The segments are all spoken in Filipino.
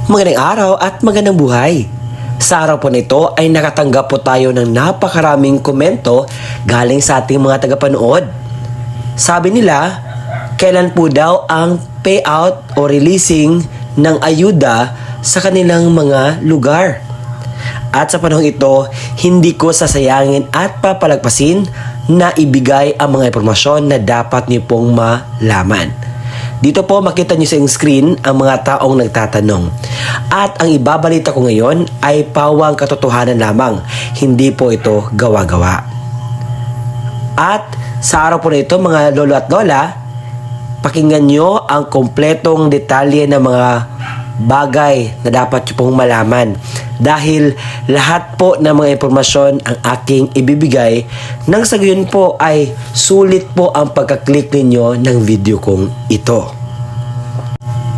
Magandang araw at magandang buhay. Sa araw po nito ay nakatanggap po tayo ng napakaraming komento galing sa ating mga tagapanood. Sabi nila, kailan po daw ang payout o releasing ng ayuda sa kanilang mga lugar. At sa panahong ito, hindi ko sasayangin at papalagpasin na ibigay ang mga impormasyon na dapat niyo pong malaman. Dito po makita nyo sa screen ang mga taong nagtatanong. At ang ibabalita ko ngayon ay pawang katotohanan lamang. Hindi po ito gawa-gawa. At sa araw po na ito mga lolo at lola, pakinggan nyo ang kompletong detalye ng mga bagay na dapat nyo pong malaman. Dahil lahat po ng mga impormasyon ang aking ibibigay nang sa gayon po ay sulit po ang pagkaklik ninyo ng video kong ito.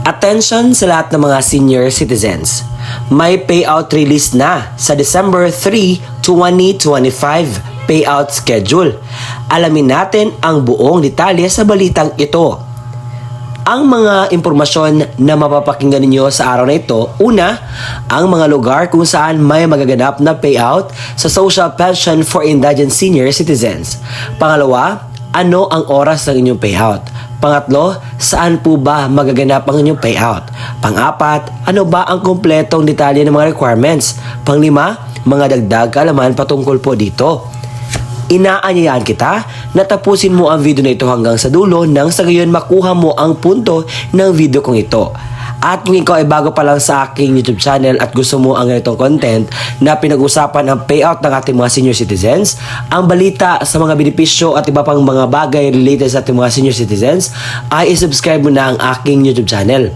Attention sa lahat ng mga senior citizens. May payout release na sa December 3, 2025 payout schedule. Alamin natin ang buong detalye sa balitang ito. Ang mga impormasyon na mapapakinggan ninyo sa araw na ito, una, ang mga lugar kung saan may magaganap na payout sa Social Pension for Indigent Senior Citizens. Pangalawa, ano ang oras ng inyong payout? Pangatlo, saan po ba magaganap ang inyong payout? Pang-apat, ano ba ang kumpletong detalye ng mga requirements? Panglima, mga dagdag kaalaman patungkol po dito. Inaanyayahan kita na tapusin mo ang video na ito hanggang sa dulo nang sa gayon makuha mo ang punto ng video kong ito. At kung ikaw ay bago pa lang sa aking YouTube channel at gusto mo ang ganitong content na pinag-usapan ang payout ng ating mga senior citizens, ang balita sa mga benepisyo at iba pang mga bagay related sa ating mga senior citizens, ay isubscribe mo na ang aking YouTube channel.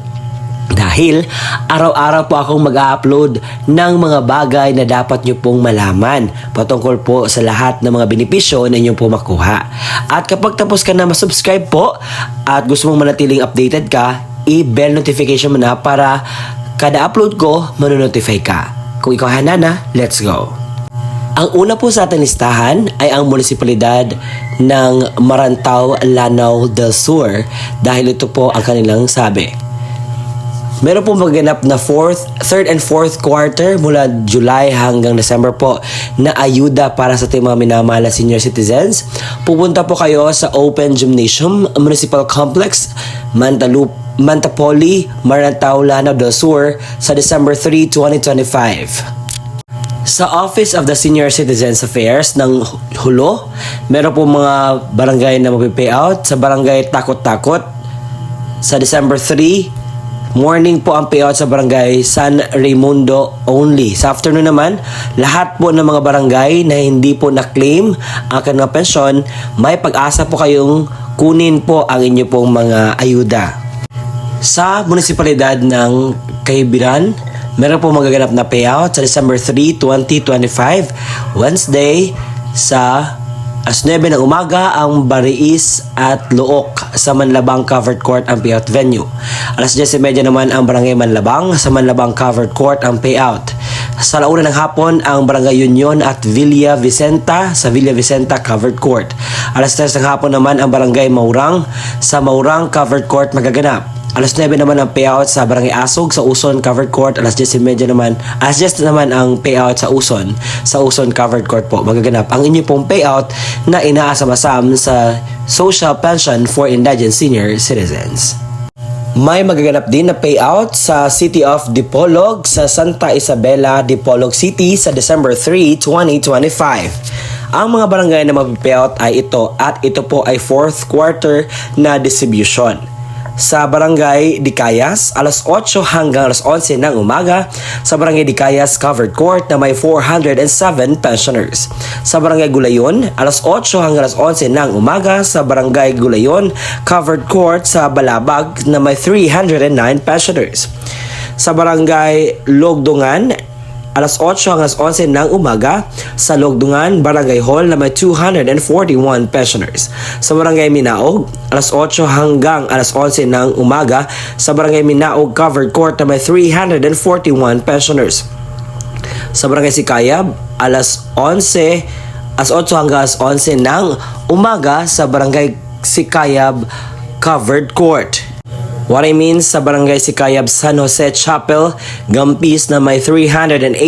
Dahil araw-araw po akong mag-upload ng mga bagay na dapat nyo pong malaman patungkol po sa lahat ng mga benepisyo na inyo po makuha. At kapag tapos ka na masubscribe po at gusto mong manatiling updated ka, i-bell notification mo na para kada upload ko, manonotify ka. Kung ikaw hanana, let's go! Ang una po sa ating listahan ay ang munisipalidad ng Marantao, Lanao del Sur dahil ito po ang kanilang sabi. Meron po magaganap na third and fourth quarter mula July hanggang December po na ayuda para sa ating mga minamahal na senior citizens. Pupunta po kayo sa Open Gymnasium Municipal Complex, Mantapoli, Marantao, Lanao del Sur sa December 3, 2025. Sa Office of the Senior Citizens Affairs ng Hulo, meron po mga barangay na mag-payout sa barangay Takot-Takot sa December 3. Morning po ang payout sa barangay San Raimundo only. Sa afternoon naman, lahat po ng mga barangay na hindi po na-claim ang kanilang pensyon, may pag-asa po kayong kunin po ang inyo pong mga ayuda. Sa munisipalidad ng Caibiran, meron po magaganap na payout sa December 3, 2025, Wednesday sa 9 ng umaga ang Bariis at Luok sa Manlabang Covered Court ang payout venue. 10:30 naman ang Barangay Manlabang sa Manlabang Covered Court ang payout. Sa launa ng hapon ang Barangay Union at Villa Vicenta sa Villa Vicenta Covered Court. 3 ng hapon naman ang Barangay Maurang sa Maurang Covered Court magaganap. 9 naman ang payout sa Barangay Asog sa Uson Covered Court. 10:30 naman, 10 naman ang payout sa Uson Covered Court po magaganap ang inyo pong payout na inaasam-asam sa Social Pension for Indigent Senior Citizens. May magaganap din na payout sa City of Dipolog sa Santa Isabela, Dipolog City sa December 3, 2025. Ang mga barangay na mag-payout ay ito at ito po ay fourth quarter na distribution. Sa Barangay Dicayas, 8:00 hanggang 11:00 ng umaga sa Barangay Dicayas Covered Court na may 407 pensioners. Sa Barangay Gulayon, 8:00 hanggang 11:00 ng umaga sa Barangay Gulayon Covered Court sa Balabag na may 309 pensioners. Sa Barangay Logdungan, 8:00 hanggang 11:00 ng umaga sa Logdungan Barangay Hall na may 241 pensioners. Sa Barangay Minaog, 8:00 hanggang 11:00 ng umaga sa Barangay Minaog Covered Court na may 341 pensioners. Sa Barangay Sikayab, 8:00 hanggang 11:00 ng umaga sa Barangay Sikayab Covered Court. What I mean sa Barangay Sikayab, San Jose Chapel, Gampis na may 389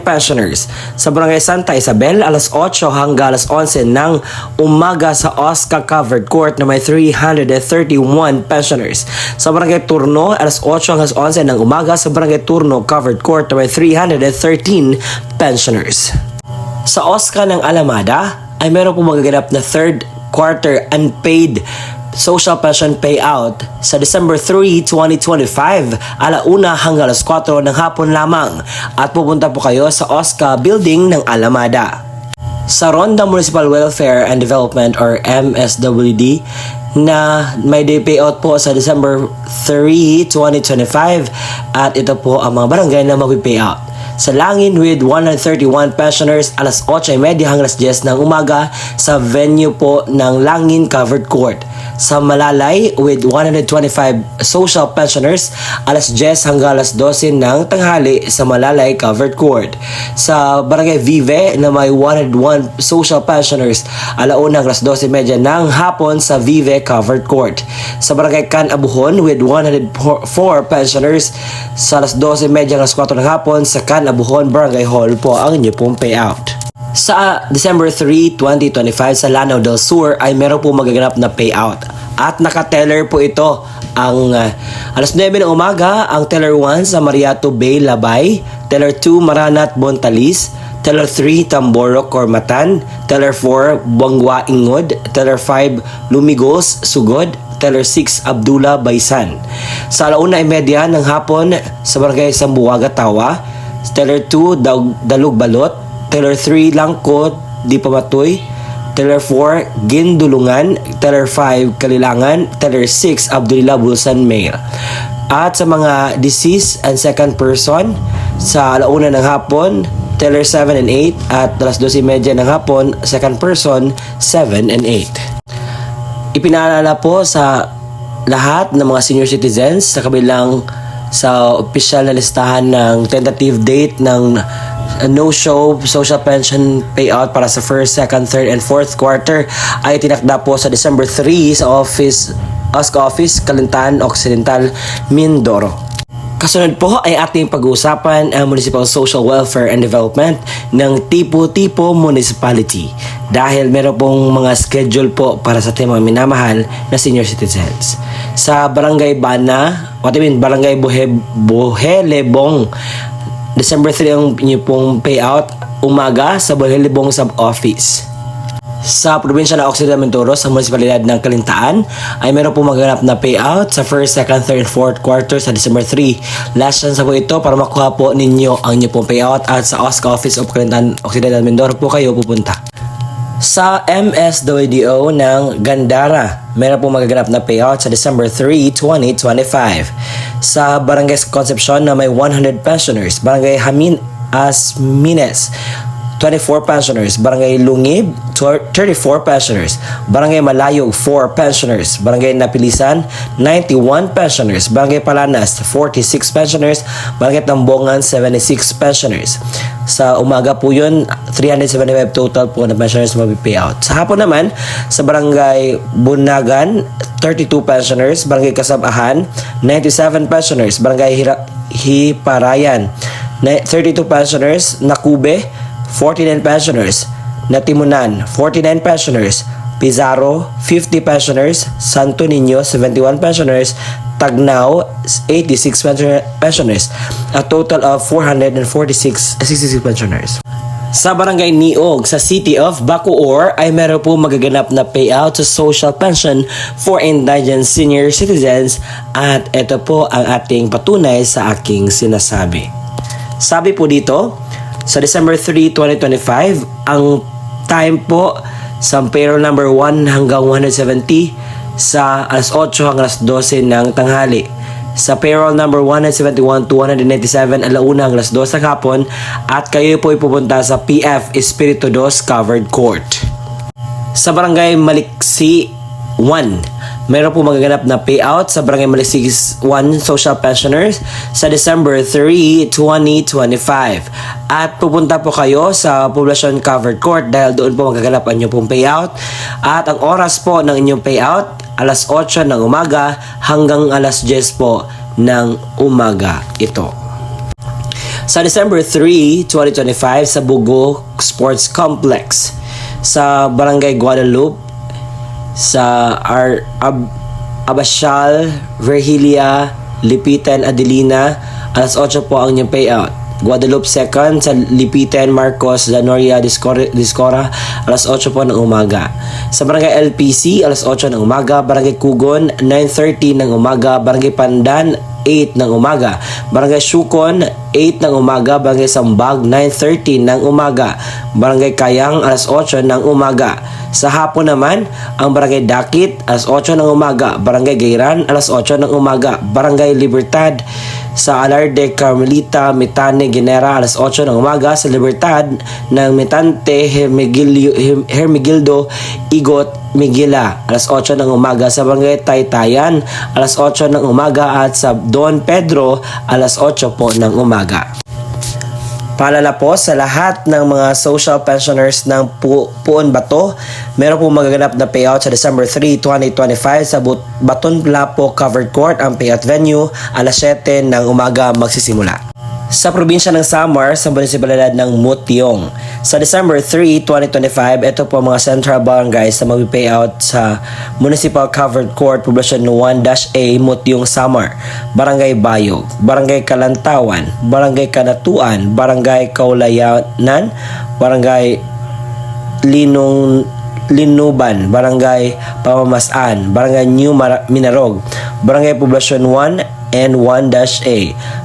pensioners. Sa Barangay Santa Isabel, alas 8 hanggang alas 11 ng umaga sa Oscar Covered Court na may 331 pensioners. Sa Barangay Turno, alas 8 hanggang alas 11 ng umaga sa Barangay Turno Covered Court na may 313 pensioners. Sa Oscar ng Alamada ay meron po magaganap na third quarter unpaid social pension payout sa December 3, 2025, alauna hanggang alas 4 ng hapon lamang at pupunta po kayo sa Oscar Building ng Alamada. Sa Ronda Municipal Welfare and Development or MSWD na may day payout po sa December 3, 2025 at ito po ang mga barangay na mag-payout. Sa Langin with 131 pensioners, alas 8:30 hanggang alas 10 ng umaga sa venue po ng Langin Covered Court. Sa Malalay with 125 social pensioners, alas 10 hanggang alas 12 ng tanghali sa Malalay Covered Court. Sa Barangay Vive na may 101 social pensioners, alauna hanggang alas 12:30 ng hapon sa Vive Covered Court. Sa Barangay Can Abuhon with 104 pensioners, sa alas 12:30 hanggang alas 4 ng hapon sa Can Abuhon Barangay Hall po ang inyo pong payout. Sa December 3, 2025 sa Lanao del Sur ay meron po magaganap na payout at naka-teller po ito ang alas 9 ng umaga ang teller 1 sa Mariato Bay, Labay, teller 2 Maranat, Bontalis, teller 3 Tamboro, Cormatan, teller 4 Buangwa, Ingod, teller 5 Lumigos, Sugod, teller 6 Abdullah, Baysan. Sa alauna ay media ng hapon sa Barangay Sambuaga, Tawa, teller 2 Dalug Balot, teller 3 Langkot, Dipamatoy, teller 4 Gindulungan, teller 5 Kalilangan, teller 6 Abdulillah, Bulsan, Mail. At sa mga deceased and second person sa alauna ng hapon, teller 7 and 8 at alas 12:30 ng hapon, second person 7 and 8. Ipinaalala po sa lahat ng mga senior citizens sa kabilang sa opisyal na listahan ng tentative date ng no-show social pension payout para sa first, second, third, and fourth quarter ay tinakda po sa December 3 sa OSCA Office, Calintan Occidental, Mindoro. Kasunod po ay ating pag-uusapan ang Municipal Social Welfare and Development ng Tipo-Tipo Municipality dahil meron pong mga schedule po para sa ating mga minamahal na senior citizens. Sa Barangay Bana, Barangay Buhelebong, December 3 ang inyo pong payout umaga sa Buhelebong Sub-Office. Sa probinsya ng Occidental Mindoro sa munisipalidad ng Kalintaan ay meron po magaganap na payout sa first, second, third, and fourth quarter sa December 3. Last chance po ito para makuha po ninyo ang inyo pong payout at sa OSCA Office of Kalintaan Occidental Mindoro po kayo pupunta. Sa MSWDO ng Gandara, meron po magaganap na payout sa December 3, 2025. Sa Barangay Concepcion na may 100 pensioners, Barangay Asmines, 24 pensioners, Barangay Lungib, 34 pensioners, Barangay Malayog, 4 pensioners, Barangay Napilisan, 91 pensioners, Barangay Palanas, 46 pensioners, Barangay Tambongan, 76 pensioners. Sa umaga po yun, 375 total po na pensioners mapipayout. Sa hapon naman, sa Barangay Bunagan, 32 pensioners, Barangay Kasabahan, 97 pensioners, Barangay Hiparayan, 32 pensioners, Nakube, 49 pensioners, Natimunan, 49 pensioners, Pizarro, 50 pensioners, Santo Niño, 71 pensioners, Tagnao, 86 pensioners, a total of 66 pensioners. Sa Barangay Niog sa City of Bacoor ay meron po magaganap na payout sa social pension for indigent senior citizens at ito po ang ating patunay sa aking sinasabi. Sabi po dito, sa December 3, 2025, ang time po sa payroll number 1 hanggang 170 sa alas 8 hanggang alas 12 ng tanghali. Sa payroll number 171 to 197, alauna hanggang alas 2 ng hapon at kayo po ipupunta sa PF Espiritu Dos Covered Court. Sa Barangay Maliksi 1, meron po magaganap na payout sa Barangay Maliksi 1 social pensioners sa December 3, 2025. At pupunta po kayo sa Poblacion Covered Court dahil doon po magaganap ang inyong pong payout. At ang oras po ng inyong payout alas 8 ng umaga hanggang alas 10 po ng umaga ito. Sa December 3, 2025 sa Bugo Sports Complex sa Barangay Guadalupe sa Abasyal, Virgilia, Lipitan, Adelina, alas 8 po ang inyong payout. Guadalupe 2nd sa Lipitan, Marcos, Zanoria, Discora, alas 8 po ng umaga. Sa Barangay LPC, alas 8 ng umaga. Barangay Kugon, 9:30 ng umaga. Barangay Pandan, 8 ng umaga. Barangay Shukon, 8 ng umaga. Barangay Sambag, 9:30 ng umaga. Barangay Kayang, alas 8 ng umaga. Sa hapon naman, ang Barangay Dakit, alas 8 ng umaga. Barangay Gayran, alas 8 ng umaga. Barangay Libertad, sa Alarde, Carmelita, Mitane, Genera, alas 8 ng umaga. Sa Libertad ng Mitante, Hermigildo, Igot, Migila, alas 8 ng umaga. Sa Barangay Taytayan, alas 8 ng umaga. At sa Don Pedro, alas 8 po ng umaga. Paalala po sa lahat ng mga social pensioners ng Puon Bato, meron po magaganap na payout sa December 3, 2025 sa Baton Lapo Covered Court. Ang payout venue, alas 7 ng umaga magsisimula. Sa probinsya ng Samar, sa munisipalidad ng Mutiong, sa December 3, 2025, ito po mga central barangays na mag-payout sa Municipal Covered Court, Poblasyon 1-A, Mutiong, Samar. Barangay Bayog, Barangay Kalantawan, Barangay Kanatuan, Barangay Kaulayanan, Barangay Linuban, Barangay Pamamasaan, Barangay New Minarog, Barangay Poblasyon 1 and 1-A,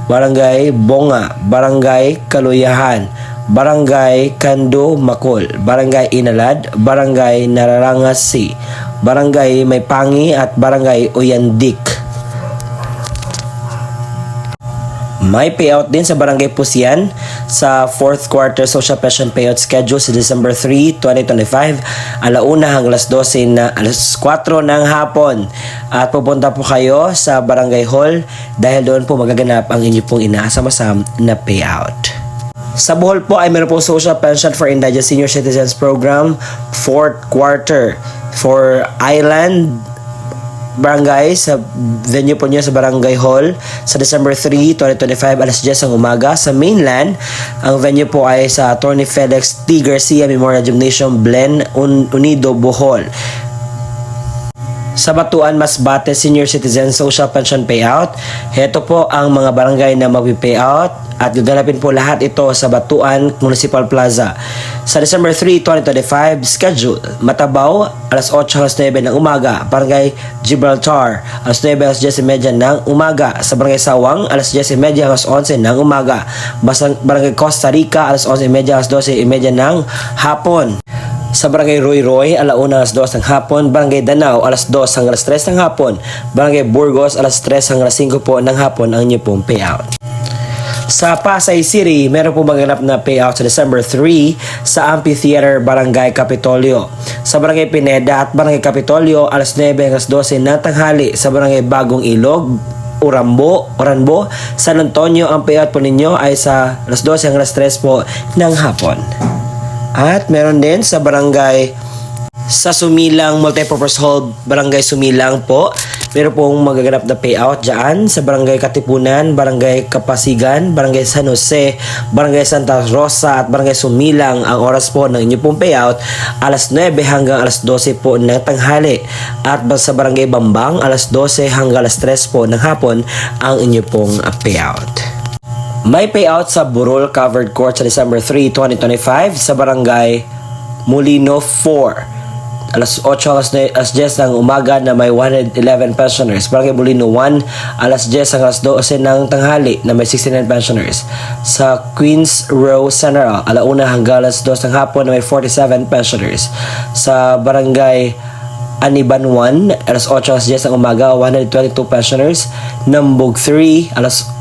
Barangay Bonga, Barangay Kaluyahan, Barangay Kando Makol, Barangay Inalad, Barangay Nararangasi, Barangay Maypangi at Barangay Oyandik. May payout din sa Barangay Pusian sa 4th quarter social pension payout schedule sa December 3, 2025, alauna hanggang alas 12 na alas 4 ng hapon. At pupunta po kayo sa Barangay Hall dahil doon po magaganap ang inyo pong inaasam-asam na payout. Sa Bohol po ay meron po social pension for indigent senior citizens program 4th quarter for Island Barangay sa venue po niyo sa Barangay Hall sa December 3, 2025 alas 10 ang umaga. Sa mainland, ang venue po ay sa Attorney Felix T. Garcia Memorial Gymnasium, Blen, Unido, Bohol. Sa Batuan, Masbate Senior Citizen Social Pension Payout, heto po ang mga barangay na magpi-payout at gaganapin po lahat ito sa Batuan Municipal Plaza. Sa December 3, 2025, schedule, Matabaw, alas 8 hanggang 9 ng umaga. Barangay Gibraltar, alas 9 hanggang 10:30 ng umaga. Sa Barangay Sawang, alas 10:30 hanggang 11 ng umaga. Barangay Costa Rica, alas 11:30 hanggang 12:30 ng hapon. Sa Barangay Roy, alauna alas 2 ng hapon. Barangay Danao, alas 2 hanggang alas 3 ng hapon. Barangay Burgos, alas 3 hanggang alas 5 po ng hapon ang inyo pong payout. Sa Pasay City, meron po maganap na payout sa December 3 sa Amphitheater Barangay Capitolio. Sa Barangay Pineda at Barangay Capitolio, alas 9 hanggang alas 12 ng tanghali. Sa Barangay Bagong Ilog, Oranbo, San Antonio, ang payout po ninyo ay sa alas 12 hanggang alas 3 po ng hapon. At meron din sa Barangay sa Sumilang Multipurpose Hall, Barangay Sumilang po. Meron pong magaganap na payout dyan sa Barangay Katipunan, Barangay Kapasigan, Barangay San Jose, Barangay Santa Rosa at Barangay Sumilang. Ang oras po ng inyo pong payout, alas 9 hanggang alas 12 po ng tanghali. At sa Barangay Bambang, alas 12 hanggang alas 3 po ng hapon ang inyo pong payout. May payout sa Burol Covered Court sa December 3, 2025 sa Barangay Molino 4. Alas 8 alas 10 ng umaga na may 111 pensioners. Barangay Molino 1, alas 10 hanggang alas 12 ng tanghali na may 69 pensioners. Sa Queens Row General, alauna hanggang alas 2 ng hapon na may 47 pensioners. Sa Barangay Aniban 1, alas 8 alas 10 ng umaga, 122 pensioners. Nambog 3, alas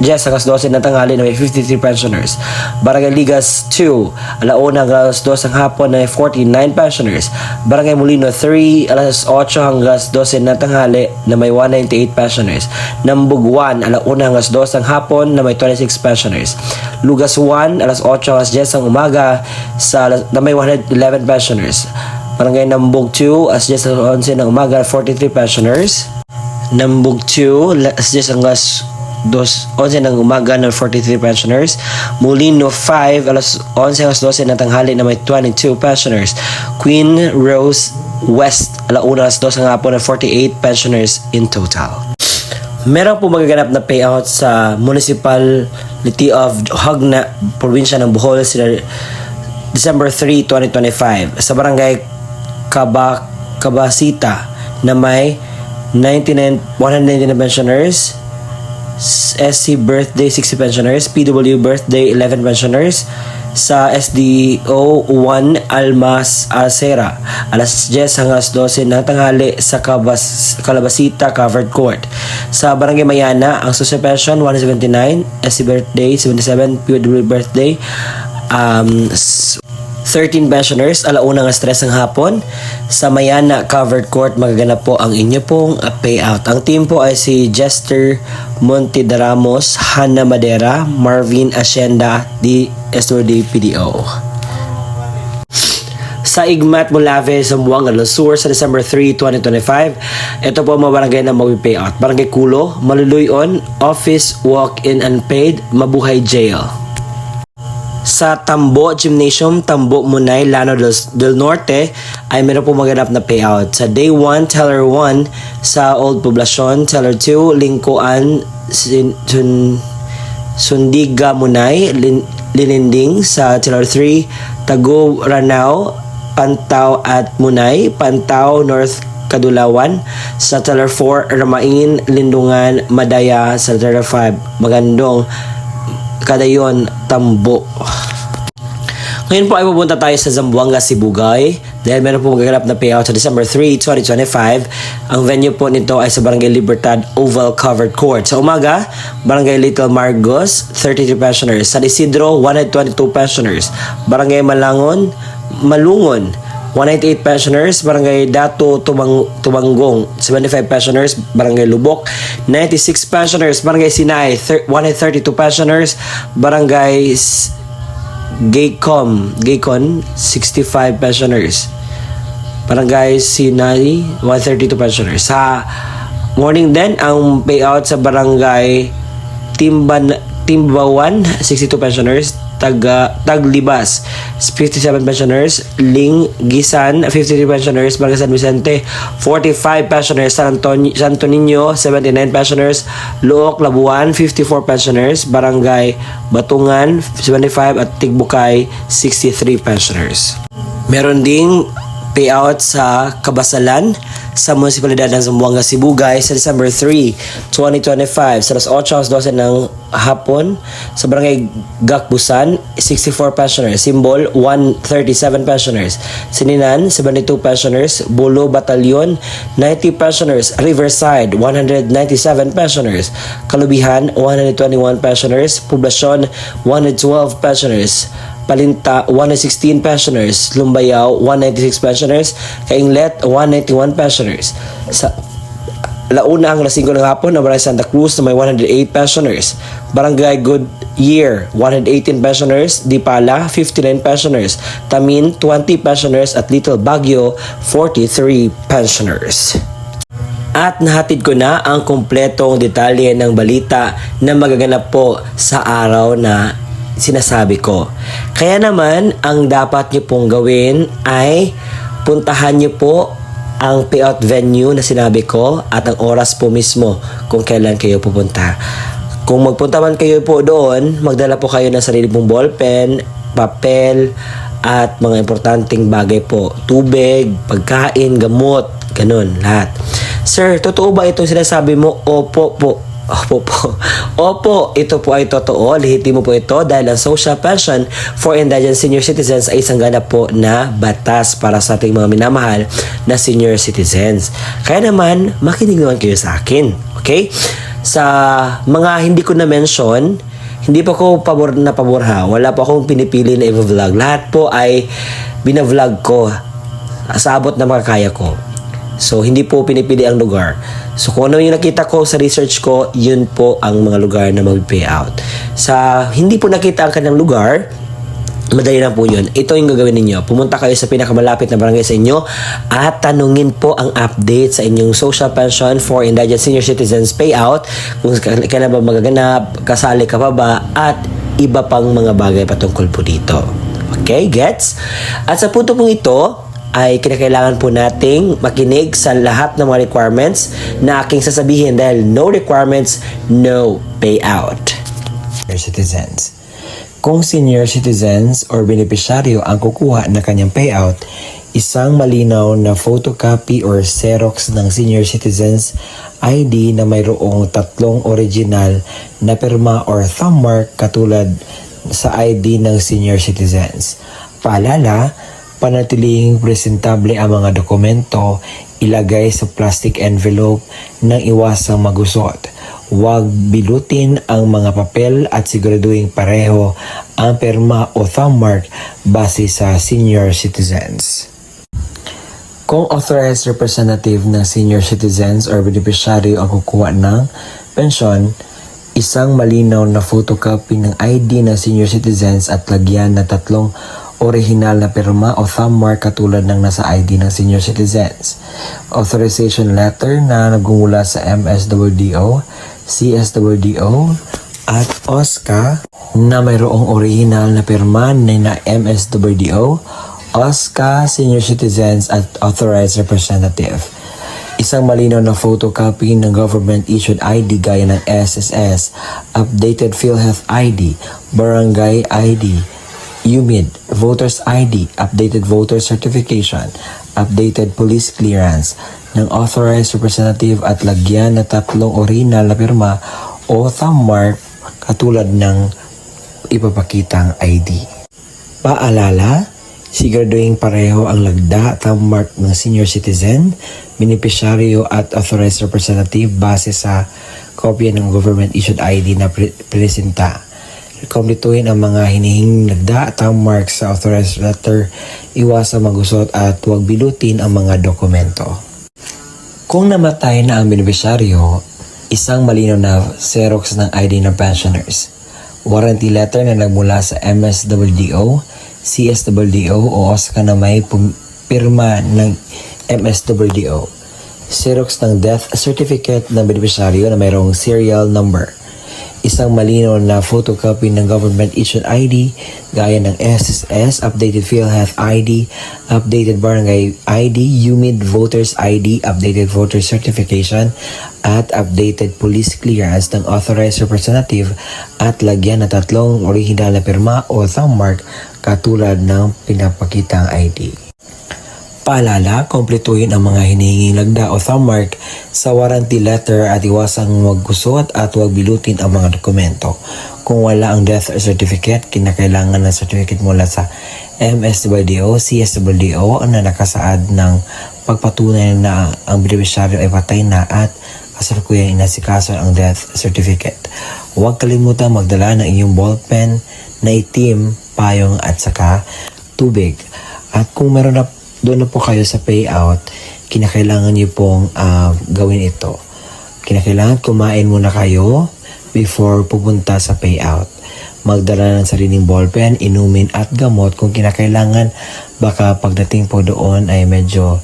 10 hanggang 12 ng tanghali na may 53 pensioners. Barangay Ligas 2, alauna hanggang alas 2 ng hapon na may 49 pensioners. Barangay Molino 3, alas 8 hanggang alas 12 ng tanghali na may 198 pensioners. Nambog 1, alauna hanggang alas 2 ng hapon na may 26 pensioners. Lugas 1, alas 8 hanggang alas 10 ng umaga na may 111 pensioners. Barangay Nambog 2, as just 11 ng umaga, 43 pensioners. Nambog 2, as just hanggas 11 ng umaga ng 43 pensioners. Molino 5, alas 11 hanggang 12 ng tanghali na may 22 pensioners. Queen Rose West, alauna alas 12 ng hapon ng 48 pensioners in total. Meron po magaganap na payout sa Municipality of Hagna, probinsya ng Bohol, sila December 3, 2025. Sa barangay Cabasita na may 199 pensioners, SC birthday 60 pensioners, PW birthday 11 pensioners. Sa SDO 1 Almas Alcera, alas 10 hanggang 12 ng tanghali sa Calabasita Covered Court. Sa Barangay Mayana, ang social pension 179, SC birthday 77, PW birthday 13 pensioners, alauna ng stress ng hapon. Sa Mayana Covered Court, magaganap po ang inyo pong payout. Ang team po ay si Jester Montedaramos, Hannah Madera, Marvin Hacienda, SOD PDO. Sa Igmat, Molave, Zamboanga, Lasur sa December 3, 2025, ito po ang mga barangay na mag-payout. Barangay Kulo, Maluluyon, Office, Walk-in Unpaid, Mabuhay Jail. Sa Tambo Gymnasium, Tambo Munay, Lano del Norte ay meron po maganap na payout. Sa Day 1, Teller 1 sa Old Poblacion, Teller 2, Lingkuan, Sundiga Munay, Lininding sa Teller 3, Tago Ranao, Pantaw at Munay, Pantaw North Kadulawan sa Teller 4, Ramain, Lindungan, Madaya sa Teller 5, Magandong, Kadayon, Tambo. Ngayon po ay pupunta tayo sa Zamboanga, Sibugay dahil meron po magaganap na payout sa December 3, 2025. Ang venue po nito ay sa Barangay Libertad Oval Covered Court. Sa umaga, Barangay Little Margos, 33 pensioners. San Isidro, 122 pensioners. Barangay Malungon, 198 pensioners. Barangay Dato Tubanggong, 75 pensioners. Barangay Lubok, 96 pensioners. Barangay Sinay, 132 pensioners. Barangay Gaycon, 65 pensioners. Barangay Sinay, 132 pensioners. Sa morning din, ang payout sa Barangay Timbawan, 62 pensioners. Taglibas, 57 pensioners. Gisan, 53 pensioners. Barangay San Vicente, 45 pensioners. Santo Niño, 79 pensioners. Luok, Labuan, 54 pensioners. Barangay Batungan, 75 at Tigbukay, 63 pensioners. Meron ding payout sa Kabasalan sa Munisipalidad ng Zamboanga, Sibugay sa December 3, 2025 sa alas 8:12 ng hapon sa Barangay Gakbusan, 64 pensioners. Simbol, 137 pensioners. Sininan, 72 pensioners. Bulo Batalyon, 90 pensioners. Riverside, 197 pensioners. Kalubihan, 121 pensioners. Poblasyon, 112 pensioners. Palinta, 116 pensioners. Lumbayaw, 196 pensioners. Kainglet, 191 pensioners. Sa Launa ang alas 5 ng hapon na Barangay Santa Cruz na may 108 pensioners. Barangay Good Year, 118 pensioners. Dipala, 59 pensioners. Tamin, 20 pensioners. At Little Baguio, 43 pensioners. At nahatid ko na ang kumpletong detalye ng balita na magaganap po sa araw na sinasabi ko. Kaya naman, ang dapat nyo pong gawin ay puntahan nyo po ang payout venue na sinabi ko at ang oras po mismo kung kailan kayo pupunta. Kung magpunta man kayo po doon, magdala po kayo ng sarili pong ballpen, papel, at mga importanteng bagay po. Tubig, pagkain, gamot, ganun, lahat. Sir, totoo ba itong sinasabi mo? Opo po. Opo, ito po ay totoo. Lihitin mo po ito dahil ang social pension for indigent senior citizens ay isang ganap po na batas para sa ating mga minamahal na senior citizens. Kaya naman, makinig naman kayo sa akin. Okay? Sa mga hindi ko na-mention, hindi pa ko pabor ha. Wala pa akong pinipili na i-vlog. Lahat po ay binavlog ko sa abot na makakaya ko. So, hindi po pinipili ang lugar. So, kung ano yung nakita ko sa research ko, yun po ang mga lugar na mag-pay out. Sa hindi po nakita ang kanilang lugar, Madali lang po yun. Ito yung gagawin ninyo. Pumunta kayo sa pinakamalapit na barangay sa inyo at tanungin po ang update sa inyong social pension for indigent senior citizens payout. Kung kailan ba magaganap, kasali ka pa ba, at iba pang mga bagay patungkol po dito. Okay, gets? At sa punto pong ito, ay kinakailangan po nating makinig sa lahat ng mga requirements na aking sasabihin dahil no requirements, no payout. Citizens. Kung senior citizens or beneficiaryo ang kukuha ng kanyang payout, isang malinaw na photocopy or Xerox ng senior citizens ID na mayroong 3 original na pirma or thumb mark katulad sa ID ng senior citizens. Paalala, panatiling presentable ang mga dokumento, ilagay sa plastic envelope nang iwasang magusot. Huwag bilutin ang mga papel at siguraduhin pareho ang pirma o thumb mark base sa senior citizens. Kung authorized representative ng senior citizens or beneficiary ang kukuha ng pensyon, isang malinaw na photocopy ng ID ng senior citizens at lagyan na 3 original na pirma o thumb mark katulad ng nasa ID ng senior citizens. Authorization letter na nagmumula sa MSWDO, CSWDO at OSCA na mayroong original na pirma na MSWDO, OSCA, senior citizens at authorized representative. Isang malinaw na photocopy ng government-issued ID gaya ng SSS, updated PhilHealth ID, barangay ID, UMID, Voters ID, updated voter certification, updated police clearance ng authorized representative at lagyan na 3 original na pirma o thumb mark katulad ng ipapakitang ID. Paalala, siguraduhin pareho ang lagda thumb mark ng senior citizen, beneficiaryo at authorized representative base sa kopya ng government-issued ID na presenta. Kumpletuhin ang mga hinihinging lagda, thumb mark sa authorized letter, iwasang magusot at huwag bilutin ang mga dokumento. Kung namatay na ang beneficiaryo, isang malinaw na Xerox ng ID ng pensioners, warranty letter na nagmula sa MSWDO, CSWDO o OSCA na may pirma ng MSWDO, Xerox ng death certificate ng beneficiaryo na mayroong serial number, isang malinaw na photocopy ng government-issued ID gaya ng SSS, updated PhilHealth ID, updated barangay ID, UMID Voters ID, updated voter certification, at updated police clearance ng authorized representative at lagyan na 3 original na pirma o thumb mark katulad ng pinapakitang ID. Paalala, kumpletuhin ang mga hinihinging lagda o thumb mark sa warranty letter at iwasang maggusot at huwag bilutin ang mga dokumento. Kung wala ang death certificate, kinakailangan ng certificate mula sa MSWDO, CSWDO na nakasaad ng pagpatunay na ang beneficiaryo ay patay na at kasalukuyang inasikaso ang death certificate. Huwag kalimutan magdala ng inyong ballpen na itim, payong at saka tubig. At kung meron na doon na po kayo sa payout, kinakailangan niyo pong gawin ito. Kinakailangan kumain muna kayo before pupunta sa payout. Magdala ng sariling ballpen, inumin at gamot kung kinakailangan. Baka pagdating po doon ay medyo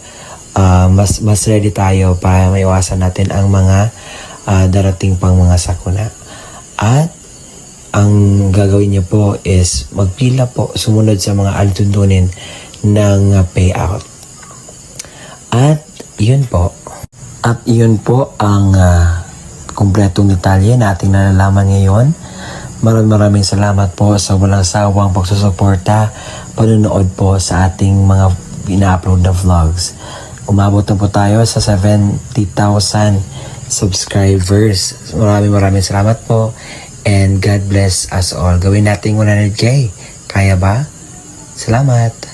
mas ready tayo para maiwasan natin ang mga darating pang mga sakuna. At ang gagawin niyo po is magpila po, sumunod sa mga alituntunin ng payout. At yun po. At yun po ang kumpletong detalye na ating nalalaman ngayon. Maraming salamat po sa walang sawang pagsusuporta, panonood po sa ating mga ina-upload na vlogs. Umabot na po tayo sa 70,000 subscribers. Maraming salamat po and God bless us all. Gawin natin 100K. Kaya ba? Salamat!